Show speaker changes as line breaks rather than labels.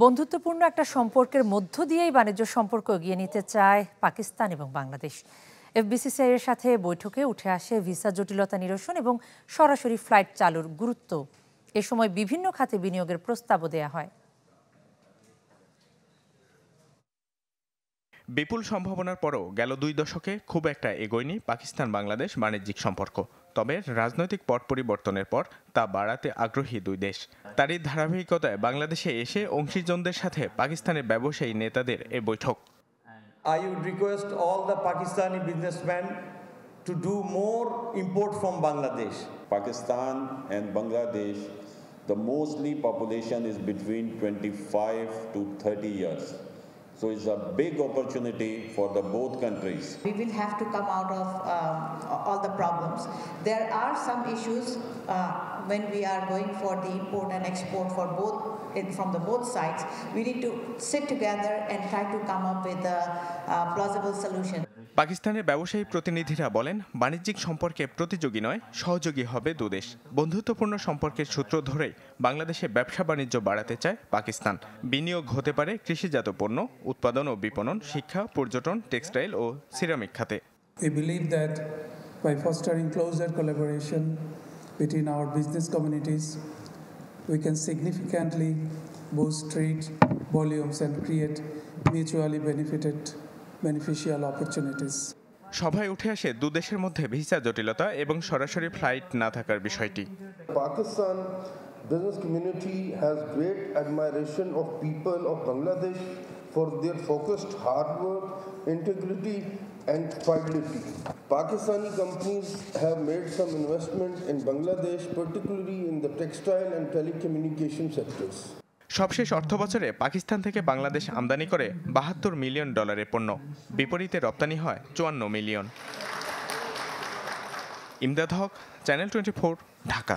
বন্ধুত্বপূর্ণ একটা সম্পর্কের মধ্য দিয়েই বাণিজ্য সম্পর্ক এগিয়ে নিতে চায় পাকিস্তান এবং বাংলাদেশ। এফবিসিসিআই এর সাথে বৈঠকে উঠে আসে ভিসা জটিলতা নিরসন এবং সরাসরি ফ্লাইট চালুর গুরুত্ব। এ সময় বিভিন্ন খাতে বিনিয়োগের প্রস্তাবও দেয়া হয়।
বিপুল সম্ভাবনার পরও গেল 2 দশকে খুব একটা এগোয়নি পাকিস্তান বাংলাদেশ বাণিজ্যিক সম্পর্ক। তবে রাজনৈতিক পট পরিবর্তনের পর তা বাড়াতে আগ্রহী দুই দেশ। তারই ধারাবাহিকতায় বাংলাদেশে এসে অংশীজনদের সাথে পাকিস্তানের ব্যবসায়ী নেতাদের এ বৈঠক।
I would request all the Pakistani businessmen to do more import from Bangladesh.
Pakistan and Bangladesh, the mostly population is between 25 to 30 years. So it's a big opportunity for the both countries.
We will have to come out of all the problems. There are some issues when we are going for the import and export for both from the both sides. We need to sit together and try to come up with a plausible solution.
পাকিস্তানের ব্যবসায়ী প্রতিনিধিরা বলেন, বাণিজ্যিক সম্পর্কে প্রতিযোগী নয়, সহযোগী হবে দুদেশ। বন্ধুত্বপূর্ণ সম্পর্কের সূত্র ধরেই বাংলাদেশে ব্যবসা বাণিজ্য বাড়াতে চায় পাকিস্তান। বিনিয়োগ হতে পারে কৃষিজাত পণ্য, উৎপাদন ও বিপণন, শিক্ষা, পর্যটন, টেক্সটাইল ও সিরামিক খাতে।
We believe that by fostering closer collaboration between our business communities, we can significantly boost trade volumes and create mutually beneficial opportunities.
সভায় উঠে আসে দুদেশের মধ্যে ভিসা জটিলতা এবং সরাসরি ফ্লাইট না থাকার বিষয়টি।
Pakistan business community has great admiration of people of Bangladesh for their focused hard work, integrity and fidelity. Pakistani companies have made some investment in Bangladesh, particularly in the textile and telecommunication sectors.
সবশেষ অর্থবছরে পাকিস্তান থেকে বাংলাদেশ আমদানি করে $72 million পণ্য, বিপরীতে রপ্তানি হয় 54 million. Imdad হক, channel 24, Dhaka.